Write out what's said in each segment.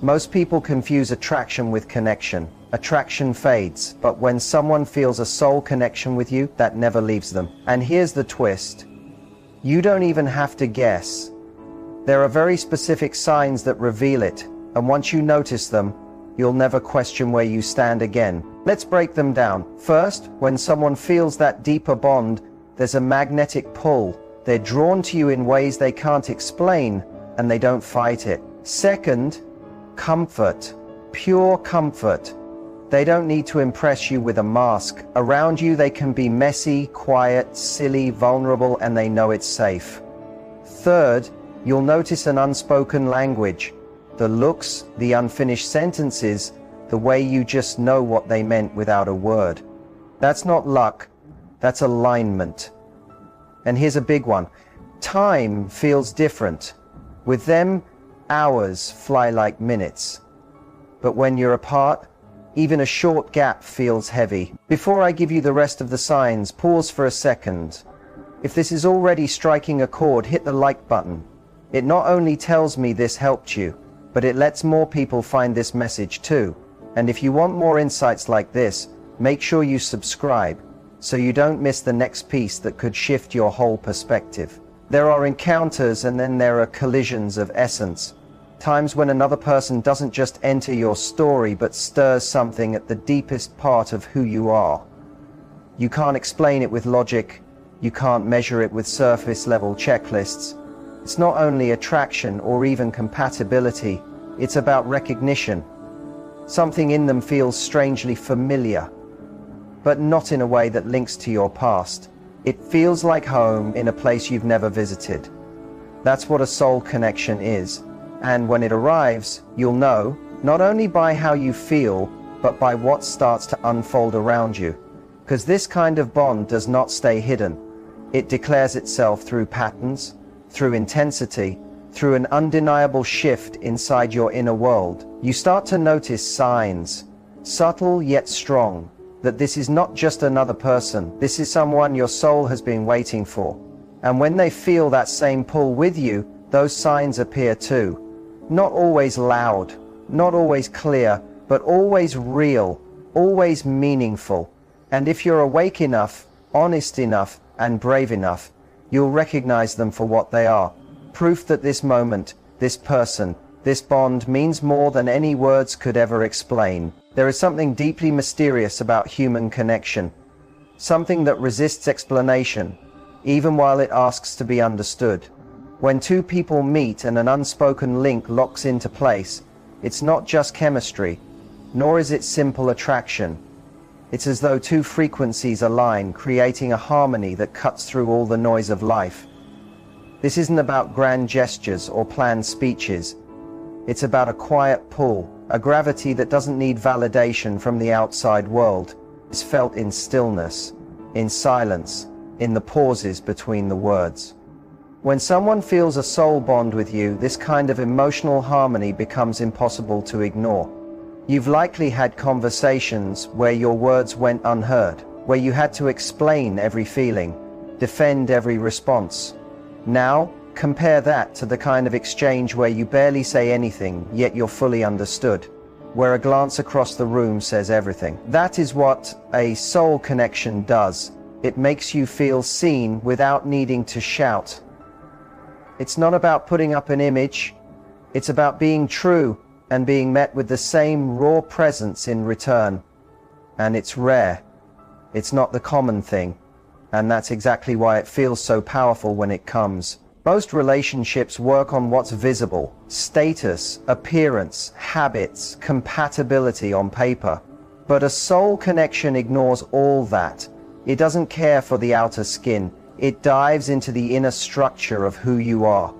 Most people confuse attraction with connection. Attraction fades, but when someone feels a soul connection with you, that never leaves them. And here's the twist. You don't even have to guess. There are very specific signs that reveal it, and once you notice them, you'll never question where you stand again. Let's break them down. First, when someone feels that deeper bond, there's a magnetic pull. They're drawn to you in ways they can't explain, and they don't fight it. Second, comfort. Pure comfort. They don't need to impress you with a mask. Around you, they can be messy, quiet, silly, vulnerable, and they know it's safe. Third, you'll notice an unspoken language. The looks, the unfinished sentences, the way you just know what they meant without a word. That's not luck, that's alignment. And here's a big one. Time feels different. With them, hours fly like minutes. But when you're apart, even a short gap feels heavy. Before I give you the rest of the signs, pause for a second. If this is already striking a chord, hit the like button. It not only tells me this helped you, but it lets more people find this message too. And if you want more insights like this, make sure you subscribe so you don't miss the next piece that could shift your whole perspective. There are encounters and then there are collisions of essence. Times when another person doesn't just enter your story but stirs something at the deepest part of who you are. You can't explain it with logic. You can't measure it with surface level checklists. It's not only attraction or even compatibility, it's about recognition. Something in them feels strangely familiar, but not in a way that links to your past. It feels like home in a place you've never visited. That's what a soul connection is. And when it arrives, you'll know, not only by how you feel, but by what starts to unfold around you. Because this kind of bond does not stay hidden. It declares itself through patterns, through intensity, through an undeniable shift inside your inner world. You start to notice signs, subtle yet strong, that this is not just another person. This is someone your soul has been waiting for. And when they feel that same pull with you, those signs appear too. Not always loud, not always clear, but always real, always meaningful. And if you're awake enough, honest enough, and brave enough, you'll recognize them for what they are. Proof that this moment, this person, this bond means more than any words could ever explain. There is something deeply mysterious about human connection. Something that resists explanation, even while it asks to be understood. When two people meet and an unspoken link locks into place, it's not just chemistry, nor is it simple attraction. It's as though two frequencies align, creating a harmony that cuts through all the noise of life. This isn't about grand gestures or planned speeches. It's about a quiet pull, a gravity that doesn't need validation from the outside world. It's felt in stillness, in silence, in the pauses between the words. When someone feels a soul bond with you, this kind of emotional harmony becomes impossible to ignore. You've likely had conversations where your words went unheard, where you had to explain every feeling, defend every response. Now, compare that to the kind of exchange where you barely say anything, yet you're fully understood, where a glance across the room says everything. That is what a soul connection does. It makes you feel seen without needing to shout. It's not about putting up an image. It's about being true and being met with the same raw presence in return. And it's rare. It's not the common thing. And that's exactly why it feels so powerful when it comes. Most relationships work on what's visible: status, appearance, habits, compatibility on paper. But a soul connection ignores all that. It doesn't care for the outer skin. It dives into the inner structure of who you are.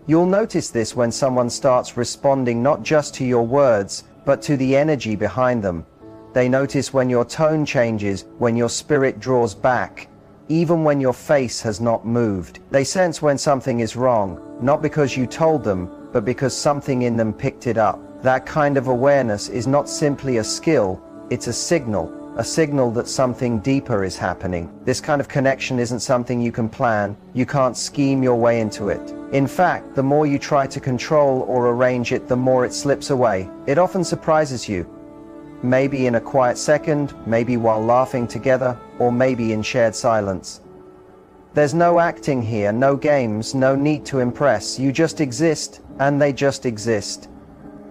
You'll notice this when someone starts responding not just to your words, but to the energy behind them. They notice when your tone changes, when your spirit draws back, even when your face has not moved. They sense when something is wrong, not because you told them, but because something in them picked it up. That kind of awareness is not simply a skill, it's a signal a signal that something deeper is happening. This kind of connection isn't something you can plan. You can't scheme your way into it. In fact, the more you try to control or arrange it, the more it slips away. It often surprises you. Maybe in a quiet second, maybe while laughing together, or maybe in shared silence. There's no acting here, no games, no need to impress. You just exist, and they just exist.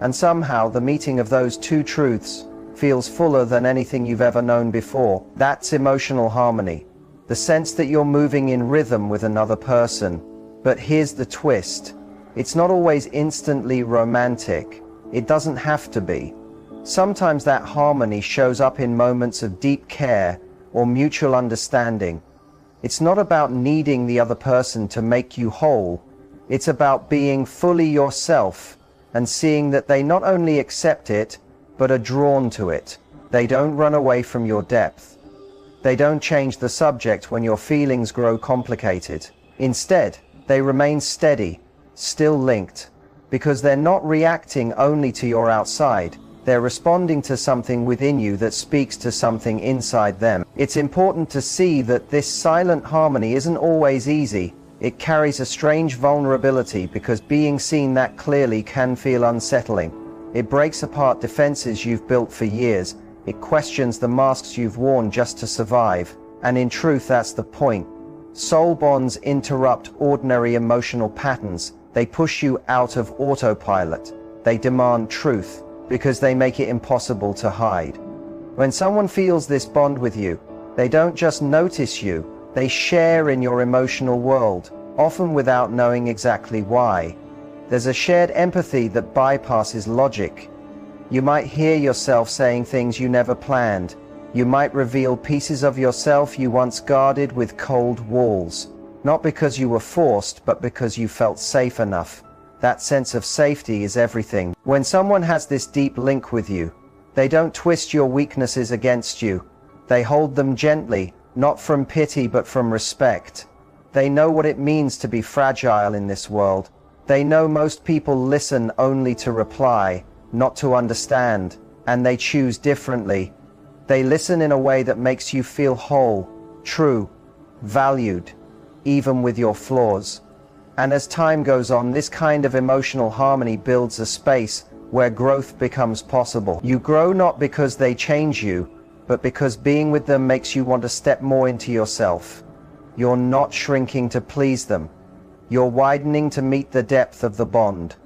And somehow the meeting of those two truths feels fuller than anything you've ever known before. That's emotional harmony. The sense that you're moving in rhythm with another person. But here's the twist. It's not always instantly romantic. It doesn't have to be. Sometimes that harmony shows up in moments of deep care or mutual understanding. It's not about needing the other person to make you whole. It's about being fully yourself and seeing that they not only accept it, but are drawn to it. They don't run away from your depth. They don't change the subject when your feelings grow complicated. Instead, they remain steady, still linked, because they're not reacting only to your outside. They're responding to something within you that speaks to something inside them. It's important to see that this silent harmony isn't always easy. It carries a strange vulnerability because being seen that clearly can feel unsettling. It breaks apart defenses you've built for years. It questions the masks you've worn just to survive. And in truth, that's the point. Soul bonds interrupt ordinary emotional patterns. They push you out of autopilot. They demand truth because they make it impossible to hide. When someone feels this bond with you, they don't just notice you, they share in your emotional world, often without knowing exactly why. There's a shared empathy that bypasses logic. You might hear yourself saying things you never planned. You might reveal pieces of yourself you once guarded with cold walls. Not because you were forced, but because you felt safe enough. That sense of safety is everything. When someone has this deep link with you, they don't twist your weaknesses against you. They hold them gently, not from pity but from respect. They know what it means to be fragile in this world. They know most people listen only to reply, not to understand, and they choose differently. They listen in a way that makes you feel whole, true, valued, even with your flaws. And as time goes on, this kind of emotional harmony builds a space where growth becomes possible. You grow not because they change you, but because being with them makes you want to step more into yourself. You're not shrinking to please them. You're widening to meet the depth of the bond.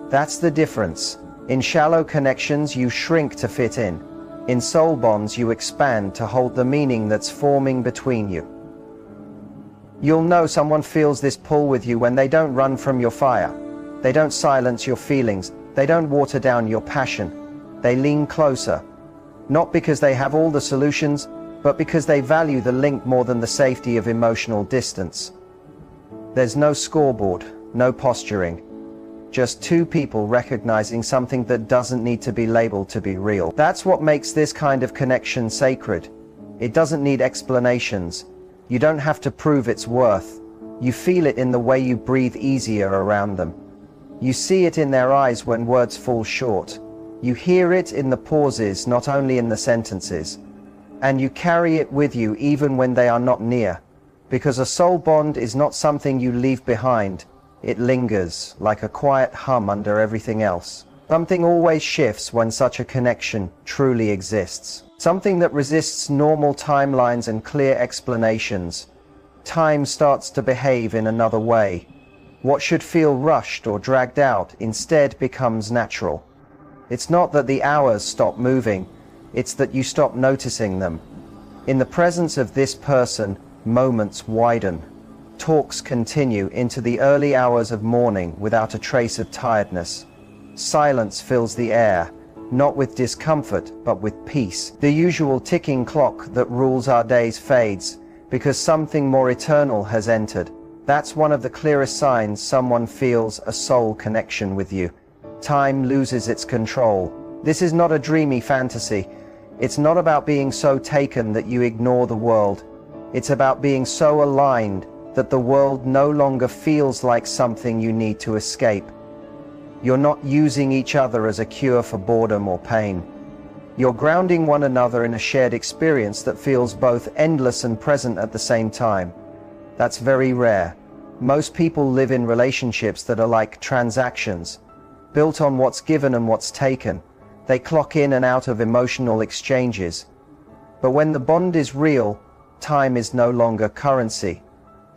That's the difference. In shallow connections, you shrink to fit in. In soul bonds, you expand to hold the meaning that's forming between you. You'll know someone feels this pull with you when they don't run from your fire. They don't silence your feelings. They don't water down your passion. They lean closer. Not because they have all the solutions, but because they value the link more than the safety of emotional distance. There's no scoreboard, no posturing. Just two people recognizing something that doesn't need to be labeled to be real. That's what makes this kind of connection sacred. It doesn't need explanations. You don't have to prove its worth. You feel it in the way you breathe easier around them. You see it in their eyes when words fall short. You hear it in the pauses, not only in the sentences. And you carry it with you even when they are not near. Because a soul bond is not something you leave behind. It lingers, like a quiet hum under everything else. Something always shifts when such a connection truly exists. Something that resists normal timelines and clear explanations. Time starts to behave in another way. What should feel rushed or dragged out instead becomes natural. It's not that the hours stop moving, it's that you stop noticing them. In the presence of this person, moments widen. Talks continue into the early hours of morning without a trace of tiredness. Silence fills the air, not with discomfort, but with peace. The usual ticking clock that rules our days fades, because something more eternal has entered. That's one of the clearest signs someone feels a soul connection with you. Time loses its control. This is not a dreamy fantasy. It's not about being so taken that you ignore the world. It's about being so aligned that the world no longer feels like something you need to escape. You're not using each other as a cure for boredom or pain. You're grounding one another in a shared experience that feels both endless and present at the same time. That's very rare. Most people live in relationships that are like transactions, built on what's given and what's taken. They clock in and out of emotional exchanges. But when the bond is real, time is no longer currency.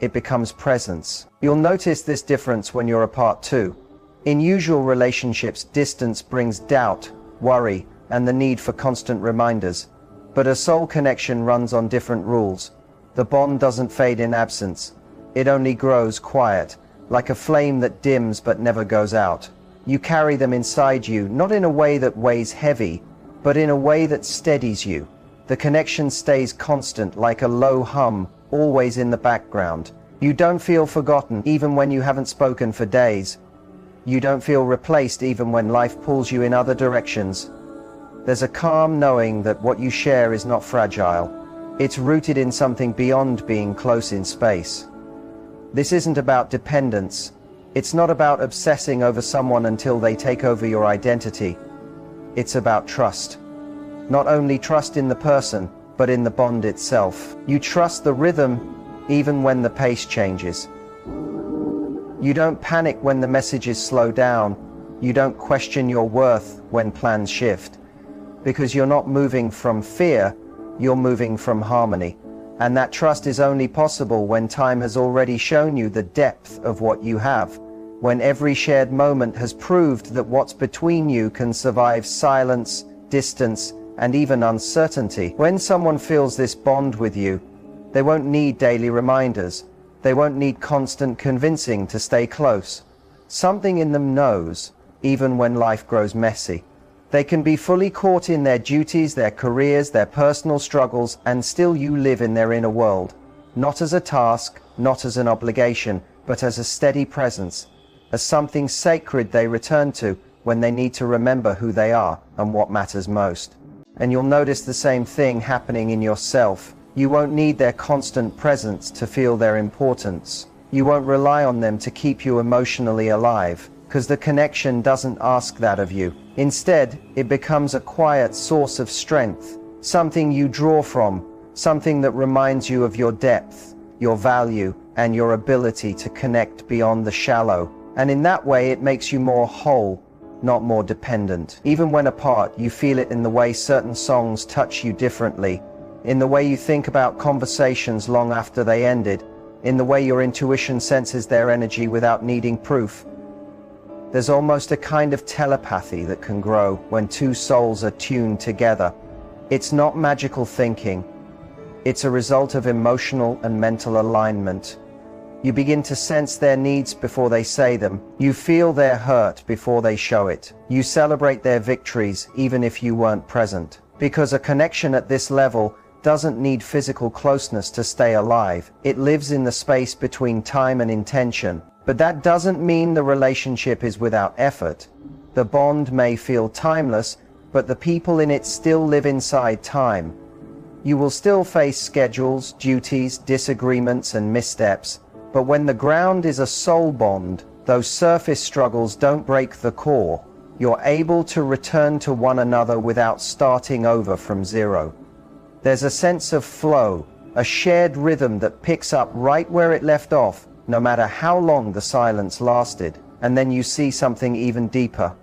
It becomes presence. You'll notice this difference when you're apart too. In usual relationships, distance brings doubt, worry, and the need for constant reminders. But a soul connection runs on different rules. The bond doesn't fade in absence. It only grows quiet, like a flame that dims but never goes out. You carry them inside you, not in a way that weighs heavy, but in a way that steadies you. The connection stays constant, like a low hum, always in the background. You don't feel forgotten, even when you haven't spoken for days. You don't feel replaced, even when life pulls you in other directions. There's a calm knowing that what you share is not fragile. It's rooted in something beyond being close in space. This isn't about dependence. It's not about obsessing over someone until they take over your identity. It's about trust. Not only trust in the person, but in the bond itself. You trust the rhythm even when the pace changes. You don't panic when the messages slow down. You don't question your worth when plans shift. Because you're not moving from fear, you're moving from harmony. And that trust is only possible when time has already shown you the depth of what you have. When every shared moment has proved that what's between you can survive silence, distance, and even uncertainty. When someone feels this bond with you, they won't need daily reminders. They won't need constant convincing to stay close. Something in them knows, even when life grows messy. They can be fully caught in their duties, their careers, their personal struggles, and still you live in their inner world. Not as a task, not as an obligation, but as a steady presence, as something sacred they return to when they need to remember who they are and what matters most. And you'll notice the same thing happening in yourself. You won't need their constant presence to feel their importance. You won't rely on them to keep you emotionally alive, because the connection doesn't ask that of you. Instead, it becomes a quiet source of strength, something you draw from, something that reminds you of your depth, your value, and your ability to connect beyond the shallow. And in that way, it makes you more whole, not more dependent. Even when apart, you feel it in the way certain songs touch you differently, in the way you think about conversations long after they ended, in the way your intuition senses their energy without needing proof. There's almost a kind of telepathy that can grow when two souls are tuned together. It's not magical thinking. It's a result of emotional and mental alignment. You begin to sense their needs before they say them. You feel their hurt before they show it. You celebrate their victories even if you weren't present. Because a connection at this level doesn't need physical closeness to stay alive. It lives in the space between time and intention. But that doesn't mean the relationship is without effort. The bond may feel timeless, but the people in it still live inside time. You will still face schedules, duties, disagreements, and missteps. But when the ground is a soul bond, those surface struggles don't break the core. You're able to return to one another without starting over from zero. There's a sense of flow, a shared rhythm that picks up right where it left off, no matter how long the silence lasted. And then you see something even deeper.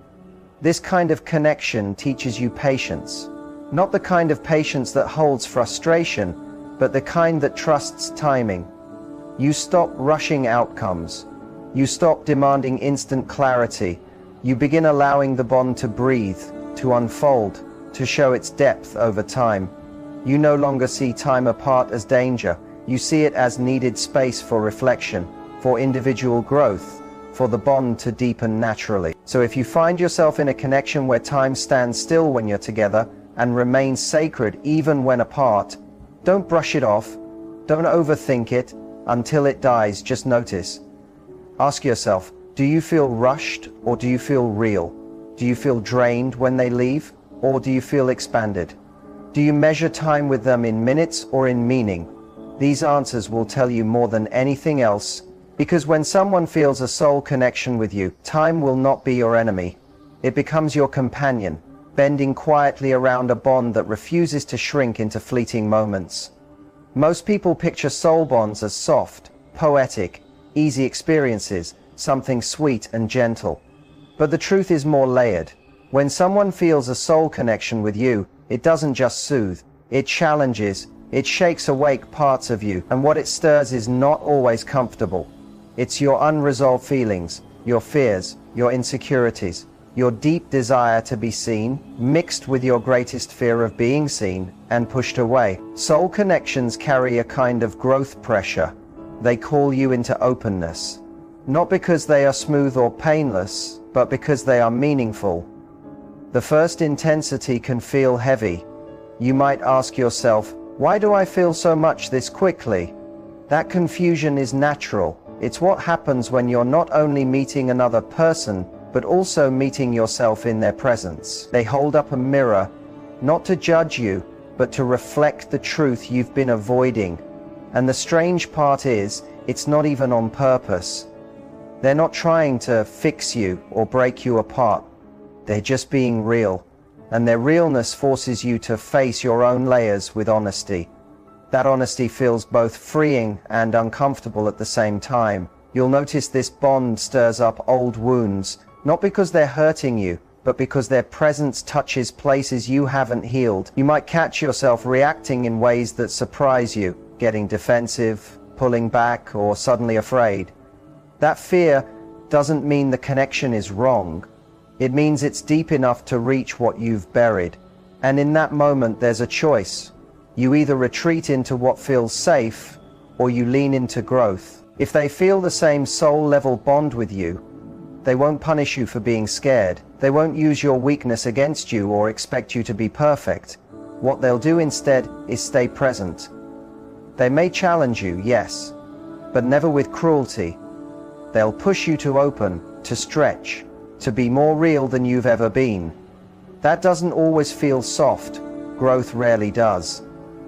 This kind of connection teaches you patience. Not the kind of patience that holds frustration, but the kind that trusts timing. You stop rushing outcomes. You stop demanding instant clarity. You begin allowing the bond to breathe, to unfold, to show its depth over time. You no longer see time apart as danger. You see it as needed space for reflection, for individual growth, for the bond to deepen naturally. So if you find yourself in a connection where time stands still when you're together and remains sacred even when apart, don't brush it off. Don't overthink it. Until it dies, just notice. Ask yourself, do you feel rushed or do you feel real? Do you feel drained when they leave or do you feel expanded? Do you measure time with them in minutes or in meaning? These answers will tell you more than anything else, because when someone feels a soul connection with you, time will not be your enemy. It becomes your companion, bending quietly around a bond that refuses to shrink into fleeting moments. Most people picture soul bonds as soft, poetic, easy experiences, something sweet and gentle. But the truth is more layered. When someone feels a soul connection with you, it doesn't just soothe, it challenges, it shakes awake parts of you, and what it stirs is not always comfortable. It's your unresolved feelings, your fears, your insecurities, your deep desire to be seen, mixed with your greatest fear of being seen and pushed away. Soul connections carry a kind of growth pressure. They call you into openness. Not because they are smooth or painless, but because they are meaningful. The first intensity can feel heavy. You might ask yourself, why do I feel so much this quickly? That confusion is natural. It's what happens when you're not only meeting another person, but also meeting yourself in their presence. They hold up a mirror, not to judge you, but to reflect the truth you've been avoiding. And the strange part is, it's not even on purpose. They're not trying to fix you or break you apart. They're just being real. And their realness forces you to face your own layers with honesty. That honesty feels both freeing and uncomfortable at the same time. You'll notice this bond stirs up old wounds, not because they're hurting you, but because their presence touches places you haven't healed. You might catch yourself reacting in ways that surprise you, getting defensive, pulling back, or suddenly afraid. That fear doesn't mean the connection is wrong. It means it's deep enough to reach what you've buried. And in that moment, there's a choice. You either retreat into what feels safe, or you lean into growth. If they feel the same soul-level bond with you, they won't punish you for being scared. They won't use your weakness against you or expect you to be perfect. What they'll do instead is stay present. They may challenge you, yes, but never with cruelty. They'll push you to open, to stretch, to be more real than you've ever been. That doesn't always feel soft. Growth rarely does.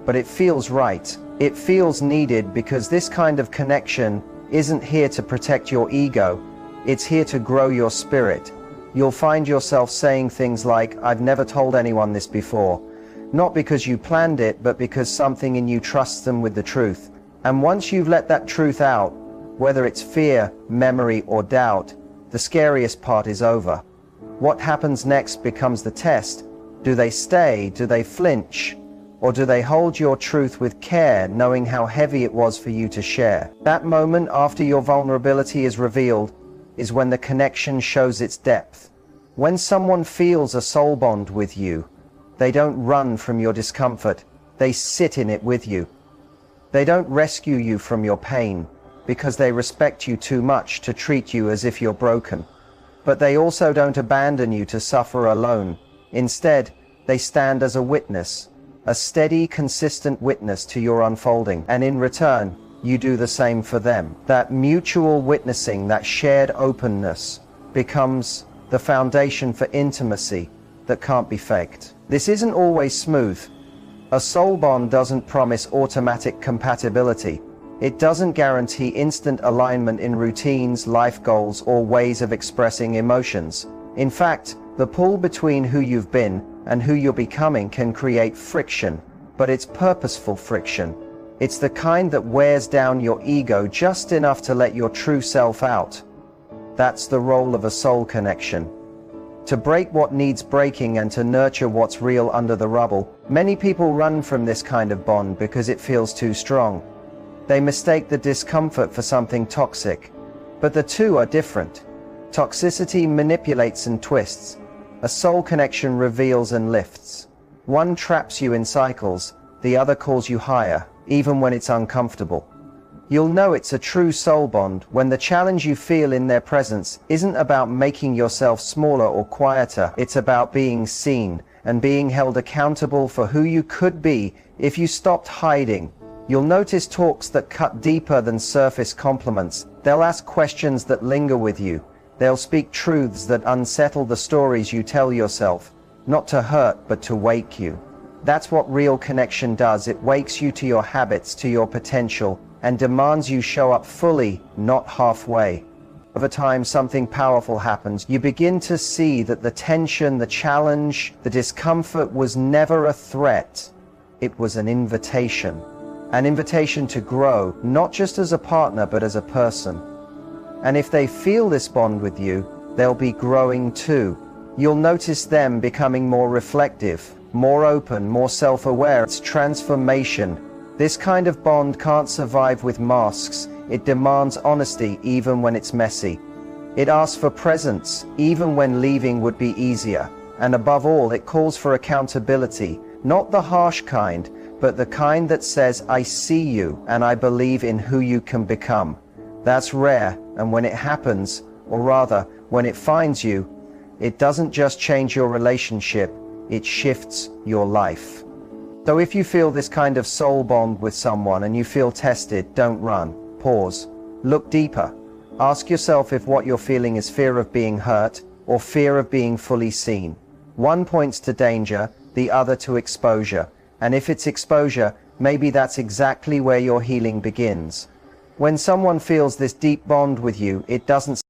But it feels right. It feels needed because this kind of connection isn't here to protect your ego. It's here to grow your spirit. You'll find yourself saying things like, I've never told anyone this before. Not because you planned it, but because something in you trusts them with the truth. And once you've let that truth out, whether it's fear, memory, or doubt, the scariest part is over. What happens next becomes the test. Do they stay? Do they flinch? Or do they hold your truth with care, knowing how heavy it was for you to share? That moment after your vulnerability is revealed is when the connection shows its depth. When someone feels a soul bond with you, they don't run from your discomfort. They sit in it with you. They don't rescue you from your pain, because they respect you too much to treat you as if you're broken. But they also don't abandon you to suffer alone. Instead, they stand as a witness, a steady, consistent witness to your unfolding. And in return, you do the same for them. That mutual witnessing, that shared openness, becomes the foundation for intimacy that can't be faked. This isn't always smooth. A soul bond doesn't promise automatic compatibility. It doesn't guarantee instant alignment in routines, life goals, or ways of expressing emotions. In fact, the pull between who you've been and who you're becoming can create friction, but it's purposeful friction. It's the kind that wears down your ego just enough to let your true self out. That's the role of a soul connection. To break what needs breaking and to nurture what's real under the rubble. Many people run from this kind of bond because it feels too strong. They mistake the discomfort for something toxic. But the two are different. Toxicity manipulates and twists. A soul connection reveals and lifts. One traps you in cycles, the other calls you higher, even when it's uncomfortable. You'll know it's a true soul bond when the challenge you feel in their presence isn't about making yourself smaller or quieter. It's about being seen and being held accountable for who you could be if you stopped hiding. You'll notice talks that cut deeper than surface compliments. They'll ask questions that linger with you. They'll speak truths that unsettle the stories you tell yourself, not to hurt, but to wake you. That's what real connection does. It wakes you to your habits, to your potential, and demands you show up fully, not halfway. Over time, something powerful happens. You begin to see that the tension, the challenge, the discomfort was never a threat. It was an invitation. An invitation to grow, not just as a partner, but as a person. And if they feel this bond with you, they'll be growing too. You'll notice them becoming more reflective, more open, more self-aware. It's transformation. This kind of bond can't survive with masks. It demands honesty even when it's messy. It asks for presence even when leaving would be easier. And above all, it calls for accountability, not the harsh kind, but the kind that says, I see you and I believe in who you can become. That's rare, and when it happens, or rather, when it finds you, it doesn't just change your relationship, it shifts your life. So if you feel this kind of soul bond with someone and you feel tested, don't run. Pause. Look deeper. Ask yourself if what you're feeling is fear of being hurt or fear of being fully seen. One points to danger, the other to exposure. And if it's exposure, maybe that's exactly where your healing begins. When someone feels this deep bond with you, it doesn't